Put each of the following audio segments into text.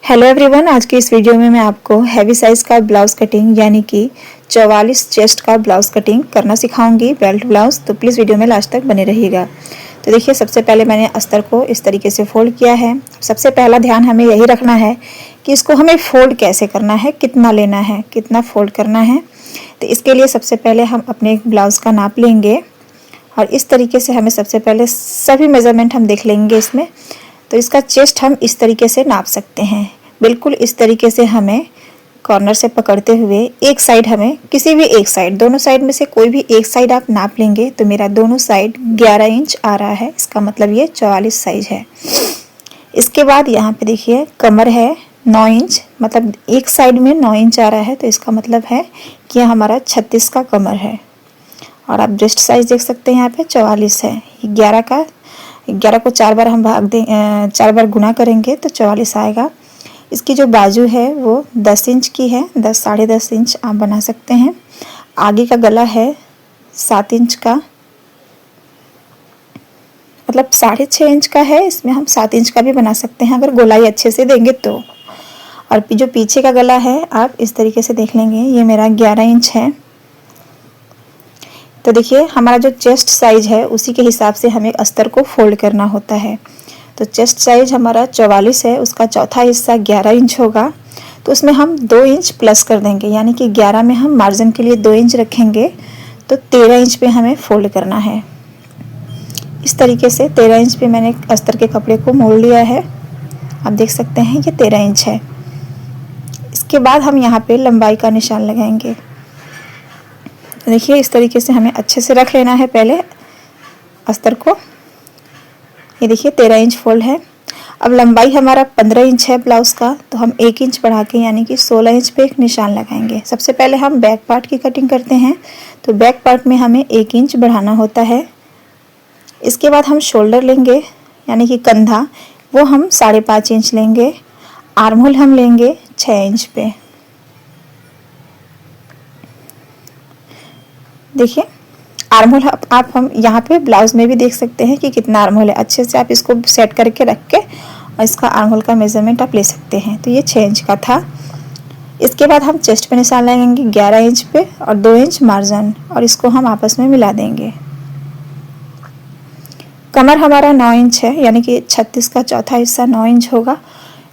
Hello everyone, आज की इस वीडियो में मैं आपको हैवी साइज़ का ब्लाउज़ कटिंग यानी कि 44 चेस्ट का ब्लाउज़ कटिंग करना सिखाऊंगी, बेल्ट ब्लाउज़। तो प्लीज़ वीडियो में लास्ट तक बने रहिएगा। तो देखिए, सबसे पहले मैंने अस्तर को इस तरीके से फोल्ड किया है। सबसे पहला ध्यान हमें यही रखना है कि इसको हमें फोल्ड कैसे करना है, कितना लेना है, कितना फोल्ड करना है। तो इसके लिए सबसे पहले हम अपने ब्लाउज़ का नाप लेंगे और इस तरीके से हमें सबसे पहले सभी मेज़रमेंट हम देख लेंगे इसमें। तो इसका चेस्ट हम इस तरीके से नाप सकते हैं। बिल्कुल इस तरीके से हमें कॉर्नर से पकड़ते हुए एक साइड, हमें किसी भी एक साइड, दोनों साइड में से कोई भी एक साइड आप नाप लेंगे। तो मेरा दोनों साइड 11 इंच आ रहा है, इसका मतलब ये 44 साइज है। इसके बाद यहाँ पे देखिए कमर है 9 इंच, मतलब एक साइड में 9 इंच आ रहा है, तो इसका मतलब है कि यह हमारा 36 का कमर है। और आप ब्रेस्ट साइज देख सकते हैं, यहाँ पे 44 है। 11 को 4 बार हम 4 बार गुना करेंगे तो 44 आएगा। इसकी जो बाजू है वो 10 इंच की है, 10 साढ़े 10 इंच आप बना सकते हैं। आगे का गला है 7 इंच का, मतलब 6.5 इंच का है, इसमें हम 7 इंच का भी बना सकते हैं अगर गोलाई अच्छे से देंगे तो। और जो पीछे का गला है आप इस तरीके से देख लेंगे, ये मेरा 11 इंच है। तो देखिए, हमारा जो चेस्ट साइज है उसी के हिसाब से हमें अस्तर को फोल्ड करना होता है। तो चेस्ट साइज हमारा 44 है, उसका चौथा हिस्सा 11 इंच होगा, तो उसमें हम 2 इंच प्लस कर देंगे, यानी कि 11 में हम मार्जिन के लिए 2 इंच रखेंगे, तो 13 इंच पे हमें फोल्ड करना है। इस तरीके से 13 इंच पे मैंने अस्तर के कपड़े को मोड़ लिया है। आप देख सकते हैं ये 13 इंच है। इसके बाद हम यहाँ पे लंबाई का निशान लगाएंगे। देखिए, इस तरीके से हमें अच्छे से रख लेना है पहले अस्तर को। ये देखिए 13 इंच फोल्ड है। अब लंबाई हमारा 15 इंच है ब्लाउज़ का, तो हम 1 इंच बढ़ा के यानी कि 16 इंच पे एक निशान लगाएंगे। सबसे पहले हम बैक पार्ट की कटिंग करते हैं, तो बैक पार्ट में हमें 1 इंच बढ़ाना होता है। इसके बाद हम शोल्डर लेंगे यानी कि कंधा, वो हम 5.5 इंच लेंगे। आर्म होल हम लेंगे 6 इंच पे। देखिए, आर्म होल आप हम यहाँ पे ब्लाउज में भी देख सकते हैं कि कितना आर्म होल है। अच्छे से आप इसको सेट करके रख के और इसका आर्म होल का मेजरमेंट आप ले सकते हैं। तो ये 6 इंच का था। इसके बाद हम चेस्ट पे निशान लगाएंगे 11 इंच पे और 2 इंच मार्जिन, और इसको हम आपस में मिला देंगे। कमर हमारा 9 इंच है, यानी कि 36 का चौथा हिस्सा 9 इंच होगा।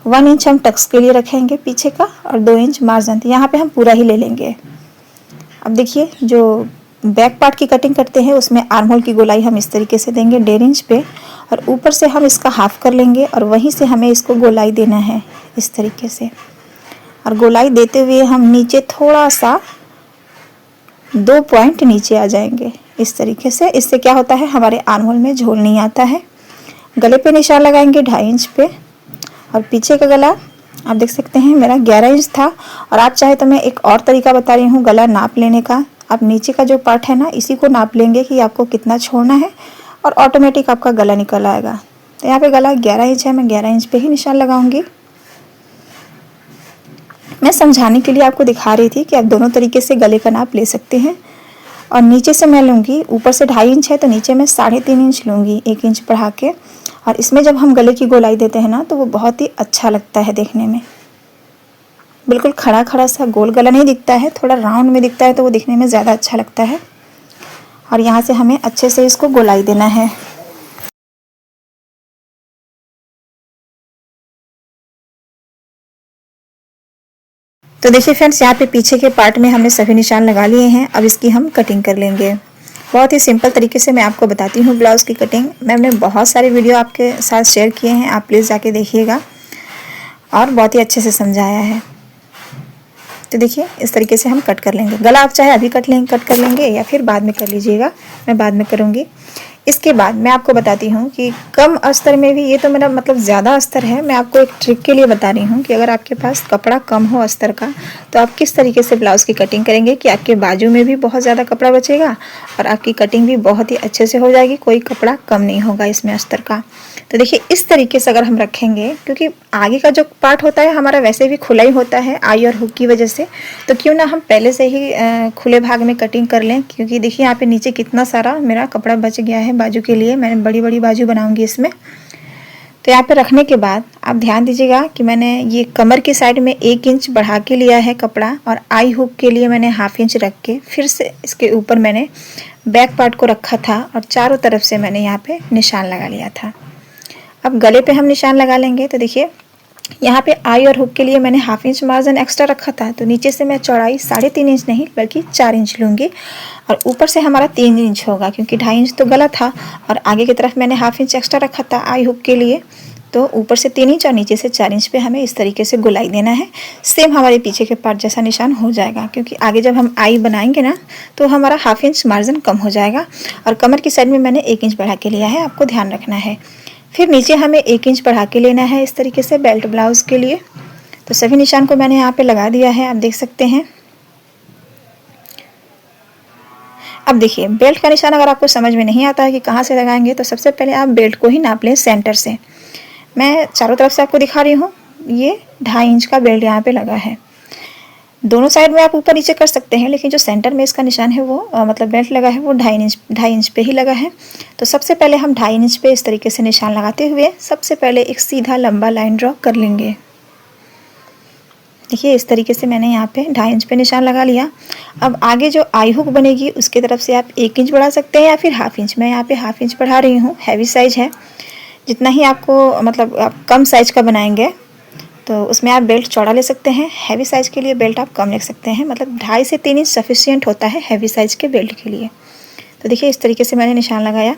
1 इंच हम टक्स के लिए रखेंगे पीछे का और 2 इंच मार्जिन, तो यहाँ पे हम पूरा ही ले लेंगे। अब देखिए, जो बैक पार्ट की कटिंग करते हैं उसमें आर्म होल की गोलाई हम इस तरीके से देंगे 1.5 इंच पे, और ऊपर से हम इसका हाफ कर लेंगे और वहीं से हमें इसको गोलाई देना है इस तरीके से। और गोलाई देते हुए हम नीचे थोड़ा सा 2 पॉइंट नीचे आ जाएंगे इस तरीके से। इससे क्या होता है, हमारे आर्म होल में झोल नहीं आता है। गले पे निशान लगाएंगे 2.5 इंच पे, और पीछे का गला आप देख सकते हैं मेरा 11 इंच था। और आप चाहे तो मैं एक और तरीका बता रही हूँ गला नाप लेने का। आप नीचे का जो पार्ट है ना, इसी को नाप लेंगे कि आपको कितना छोड़ना है, और ऑटोमेटिक आपका गला निकल आएगा। तो यहाँ पे गला 11 इंच है, मैं 11 इंच पे ही निशान लगाऊंगी। मैं समझाने के लिए आपको दिखा रही थी कि आप दोनों तरीके से गले का नाप ले सकते हैं। और नीचे से मैं लूँगी, ऊपर से 2.5 इंच है तो नीचे मैं 3.5 इंच लूँगी, 1 इंच बढ़ा के। और इसमें जब हम गले की गोलाई देते हैं ना, तो वो बहुत ही अच्छा लगता है देखने में। बिल्कुल खड़ा खड़ा सा गोल गला नहीं दिखता है, थोड़ा राउंड में दिखता है, तो वो दिखने में ज़्यादा अच्छा लगता है। और यहाँ से हमें अच्छे से इसको गोलाई देना है। तो देखिए फ्रेंड्स, यहाँ पे पीछे के पार्ट में हमने सभी निशान लगा लिए हैं। अब इसकी हम कटिंग कर लेंगे। बहुत ही सिंपल तरीके से मैं आपको बताती हूँ ब्लाउज़ की कटिंग। मैंने बहुत सारे वीडियो आपके साथ शेयर किए हैं, आप प्लीज़ जाके देखिएगा, और बहुत ही अच्छे से समझाया है। तो देखिए, इस तरीके से हम कट कर लेंगे। गला आप चाहे अभी कट कर लेंगे या फिर बाद में कर लीजिएगा, मैं बाद में करूँगी। इसके बाद मैं आपको बताती हूँ कि कम अस्तर में भी, ये तो मेरा मतलब ज़्यादा अस्तर है, मैं आपको एक ट्रिक के लिए बता रही हूँ कि अगर आपके पास कपड़ा कम हो अस्तर का, तो आप किस तरीके से ब्लाउज़ की कटिंग करेंगे कि आपके बाजू में भी बहुत ज़्यादा कपड़ा बचेगा और आपकी कटिंग भी बहुत ही अच्छे से हो जाएगी, कोई कपड़ा कम नहीं होगा इसमें अस्तर का। तो देखिए, इस तरीके से अगर हम रखेंगे, क्योंकि आगे का जो पार्ट होता है हमारा वैसे भी खुला ही होता है आई और हुक की वजह से, तो क्यों ना हम पहले से ही खुले भाग में कटिंग कर लें। क्योंकि देखिए, यहाँ पे नीचे कितना सारा मेरा कपड़ा बच गया है बाजू के लिए, मैंने बड़ी बड़ी बाजू बनाऊंगी इसमें। तो यहाँ पे रखने के बाद आप ध्यान दीजिएगा कि मैंने ये कमर की साइड में 1 इंच बढ़ा के लिया है कपड़ा, और आई हुक के लिए मैंने 1/2 इंच रख के फिर से इसके ऊपर मैंने बैक पार्ट को रखा था और चारों तरफ से मैंने यहाँ पे निशान लगा लिया था। अब गले पे हम निशान लगा लेंगे। तो देखिए यहाँ पे आई और हुक के लिए मैंने 1/2 इंच मार्जिन एक्स्ट्रा रखा था, तो नीचे से मैं चौड़ाई 3.5 इंच नहीं बल्कि 4 इंच लूँगी, और ऊपर से हमारा 3 इंच होगा क्योंकि 2.5 इंच तो गला था और आगे की तरफ मैंने 1/2 इंच एक्स्ट्रा रखा था आई हुक के लिए। तो ऊपर से 3 इंच और नीचे से 4 इंच पे हमें इस तरीके से गोलाई देना है। सेम हमारे पीछे के पार्ट जैसा निशान हो जाएगा, क्योंकि आगे जब हम आई बनाएंगे ना तो हमारा 1/2 इंच मार्जिन कम हो जाएगा। और कमर की साइड में मैंने 1 इंच बढ़ा के लिया है, आपको ध्यान रखना है। फिर नीचे हमें 1 इंच बढ़ा के लेना है इस तरीके से बेल्ट ब्लाउज के लिए। तो सभी निशान को मैंने यहाँ पे लगा दिया है, आप देख सकते हैं। अब देखिए बेल्ट का निशान अगर आपको समझ में नहीं आता है कि कहाँ से लगाएंगे, तो सबसे पहले आप बेल्ट को ही नाप लें सेंटर से। मैं चारों तरफ से आपको दिखा रही हूँ, ये 2.5 इंच का बेल्ट यहाँ पे लगा है। दोनों साइड में आप ऊपर नीचे कर सकते हैं, लेकिन जो सेंटर में इसका निशान है वो मतलब बेल्ट लगा है वो 2.5 इंच पे ही लगा है। तो सबसे पहले हम 2.5 इंच पे इस तरीके से निशान लगाते हुए सबसे पहले एक सीधा लंबा लाइन ड्रॉ कर लेंगे। देखिए इस तरीके से मैंने यहाँ पे 2.5 इंच पे निशान लगा लिया। अब आगे जो आई हुक बनेगी उसकी तरफ से आप 1 इंच बढ़ा सकते हैं या फिर 1/2 इंच। मैं यहाँ पे 1/2 इंच बढ़ा रही हूँ, हैवी साइज है। जितना ही आपको मतलब आप कम साइज का बनाएंगे तो उसमें आप बेल्ट चौड़ा ले सकते हैं, हैवी साइज के लिए बेल्ट आप कम ले सकते हैं। मतलब 2.5 से 3 इंच सफिशिएंट होता है हैवी साइज के बेल्ट के लिए। तो देखिए इस तरीके से मैंने निशान लगाया।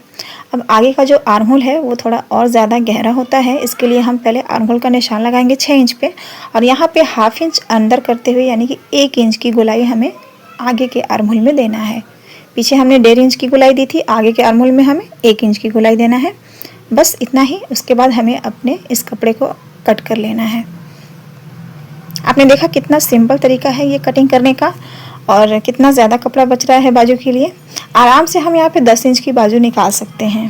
अब आगे का जो आर्म होल है वो थोड़ा और ज़्यादा गहरा होता है, इसके लिए हम पहले आर्म होल का निशान लगाएंगे 6 इंच पे, और यहाँ पे 1/2 इंच अंदर करते हुए यानी कि 1 इंच की गोलाई हमें आगे के आर्म होल में देना है। पीछे हमने 1.5 इंच की गोलाई दी थी, आगे के आर्म होल में हमें 1 इंच की गोलाई देना है, बस इतना ही। उसके बाद हमें अपने इस कपड़े को कट कर लेना है। आपने देखा कितना सिंपल तरीका है ये कटिंग करने का, और कितना ज़्यादा कपड़ा बच रहा है बाजू के लिए। आराम से हम यहाँ पे 10 इंच की बाजू निकाल सकते हैं।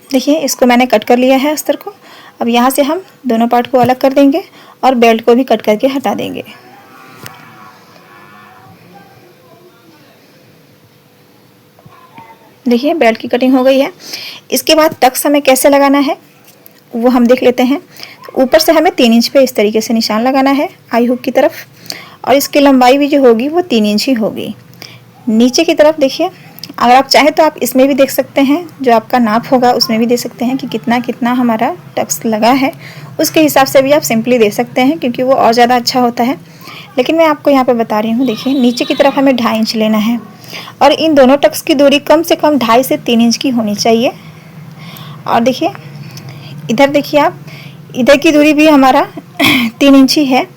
देखिए इसको मैंने कट कर लिया है अस्तर को। अब यहाँ से हम दोनों पार्ट को अलग कर देंगे और बेल्ट को भी कट करके हटा देंगे। देखिए बेल्ट की कटिंग हो गई है। इसके बाद टक्स हमें कैसे लगाना है वो हम देख लेते हैं। तो ऊपर से हमें 3 इंच पे इस तरीके से निशान लगाना है आई हुक की तरफ, और इसकी लंबाई भी जो होगी वो 3 इंच ही होगी। नीचे की तरफ देखिए, अगर आप चाहें तो आप इसमें भी देख सकते हैं, जो आपका नाप होगा उसमें भी दे सकते हैं कि कितना कितना हमारा टक्स लगा है, उसके हिसाब से भी आप सिंपली दे सकते हैं क्योंकि वो और ज़्यादा अच्छा होता है। लेकिन मैं आपको यहाँ पे बता रही हूँ। देखिए नीचे की तरफ हमें 2.5 इंच लेना है, और इन दोनों टक्स की दूरी कम से कम 2.5 से 3 इंच की होनी चाहिए। और देखिए इधर देखिए आप, इधर की दूरी भी हमारा 3 इंच ही है,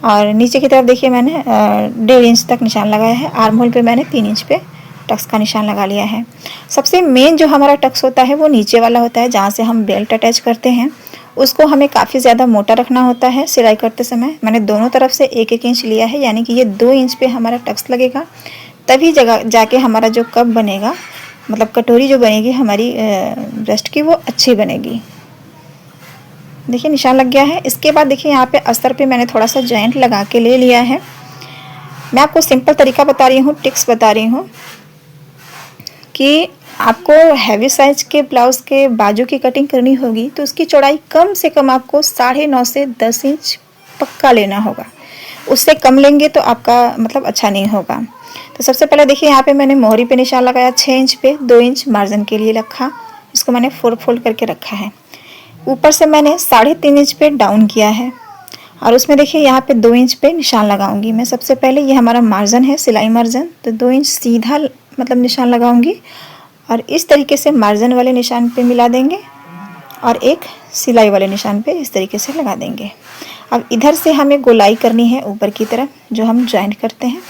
और नीचे की तरफ देखिए मैंने 1.5 इंच तक निशान लगाया है। आर्म होल पे मैंने 3 इंच पे टक्स का निशान लगा लिया है। सबसे मेन जो हमारा टक्स होता है वो नीचे वाला होता है, जहाँ से हम बेल्ट अटैच करते हैं। उसको हमें काफ़ी ज़्यादा मोटा रखना होता है सिलाई करते समय। मैंने दोनों तरफ से 1-1 इंच लिया है, यानी कि ये 2 इंच पे हमारा टक्स लगेगा, तभी जगह जाके हमारा जो कप बनेगा, मतलब कटोरी जो बनेगी हमारी ब्रेस्ट की, वो अच्छी बनेगी। देखिए निशान लग गया है। इसके बाद देखिए यहाँ पे अस्तर पे मैंने थोड़ा सा जॉइंट लगा के ले लिया है। मैं आपको सिंपल तरीका बता रही हूँ, टिप्स बता रही हूँ कि आपको हैवी साइज के ब्लाउज के बाजू की कटिंग करनी होगी तो उसकी चौड़ाई कम से कम आपको 9.5 से 10 इंच पक्का लेना होगा। उससे कम लेंगे तो आपका मतलब अच्छा नहीं होगा। तो सबसे पहले देखिए यहाँ पे मैंने मोहरी पे निशान लगाया 6 इंच पे, 2 इंच मार्जिन के लिए रखा। इसको मैंने 4 फोल्ड करके रखा है। ऊपर से मैंने 3.5 इंच पे डाउन किया है, और उसमें देखिए यहाँ पे 2 इंच पे निशान लगाऊंगी मैं। सबसे पहले ये हमारा मार्जिन है, सिलाई मार्जिन, तो 2 इंच सीधा मतलब निशान लगाऊंगी, और इस तरीके से मार्जिन वाले निशान पे मिला देंगे और एक सिलाई वाले निशान पे इस तरीके से लगा देंगे। अब इधर से हमें गोलाई करनी है ऊपर की तरफ, जो हम जॉइंट करते हैं,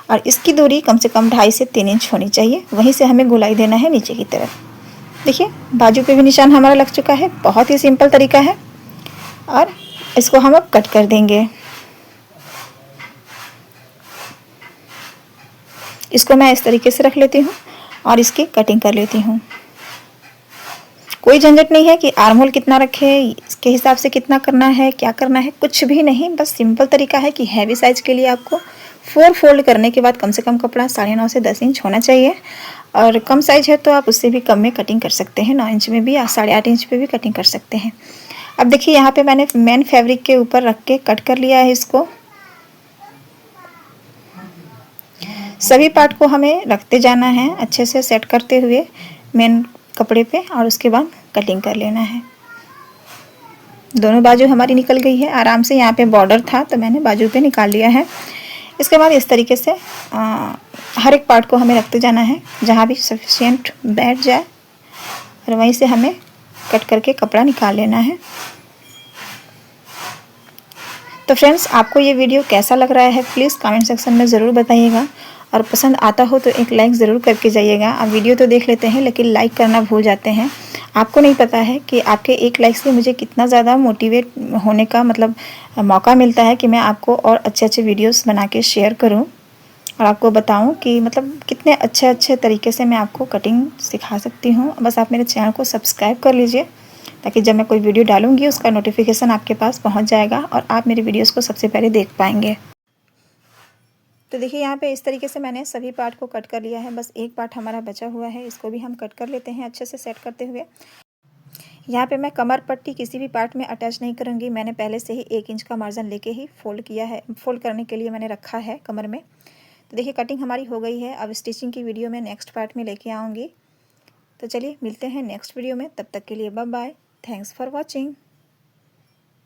और इसकी दूरी कम से कम 2.5 से 3 इंच होनी चाहिए। वहीं से हमें गोलाई देना है नीचे की तरफ। देखिए बाजू पे भी निशान हमारा लग चुका है। बहुत ही सिंपल तरीका है, और इसको हम अब कट कर देंगे। इसको मैं इस तरीके से रख लेती हूँ और इसकी कटिंग कर लेती हूँ। कोई झंझट नहीं है कि आर्म होल कितना रखें, इसके हिसाब से कितना करना है, क्या करना है, कुछ भी नहीं। बस सिंपल तरीका है कि हैवी साइज के लिए आपको 4 फोल्ड करने के बाद कम से कम कपड़ा 9.5 से 10 इंच होना चाहिए। और कम साइज है तो आप उससे भी कम में कटिंग कर सकते हैं, 9 इंच में भी या 8.5 इंच पे भी कटिंग कर सकते हैं। अब देखिए यहाँ पे मैंने मेन फैब्रिक के ऊपर रख के कट कर लिया है इसको। सभी पार्ट को हमें रखते जाना है अच्छे से सेट करते हुए मेन कपड़े पे, और उसके बाद कटिंग कर लेना है। दोनों बाजू हमारी निकल गई है आराम से। यहाँ पे बॉर्डर था तो मैंने बाजू पे निकाल लिया है। इसके बाद इस तरीके से हर एक पार्ट को हमें रखते जाना है जहाँ भी सफिशिएंट बैठ जाए, और वहीं से हमें कट करके कपड़ा निकाल लेना है। तो फ्रेंड्स, आपको ये वीडियो कैसा लग रहा है प्लीज़ कमेंट सेक्शन में ज़रूर बताइएगा, और पसंद आता हो तो एक लाइक ज़रूर करके जाइएगा। आप वीडियो तो देख लेते हैं लेकिन लाइक करना भूल जाते हैं। आपको नहीं पता है कि आपके एक लाइक से मुझे कितना ज़्यादा मोटिवेट होने का मतलब मौका मिलता है कि मैं आपको और अच्छे अच्छे वीडियोस बना के शेयर करूं और आपको बताऊं कि मतलब कितने अच्छे अच्छे तरीके से मैं आपको कटिंग सिखा सकती हूं। बस आप मेरे चैनल को सब्सक्राइब कर लीजिए ताकि जब मैं कोई वीडियो डालूंगी उसका नोटिफिकेशन आपके पास पहुँच जाएगा और आप मेरी वीडियोज़ को सबसे पहले देख पाएंगे। तो देखिए यहाँ पे इस तरीके से मैंने सभी पार्ट को कट कर लिया है। बस एक पार्ट हमारा बचा हुआ है, इसको भी हम कट कर लेते हैं अच्छे से सेट करते हुए। यहाँ पे मैं कमर पट्टी किसी भी पार्ट में अटैच नहीं करूँगी। मैंने पहले से ही 1 इंच का मार्जिन लेके ही फोल्ड किया है, फोल्ड करने के लिए मैंने रखा है कमर में। तो देखिए कटिंग हमारी हो गई है। अब स्टिचिंग की वीडियो में नेक्स्ट पार्ट में लेके आऊँगी। तो चलिए मिलते हैं नेक्स्ट वीडियो में, तब तक के लिए bye bye. Thanks for watching.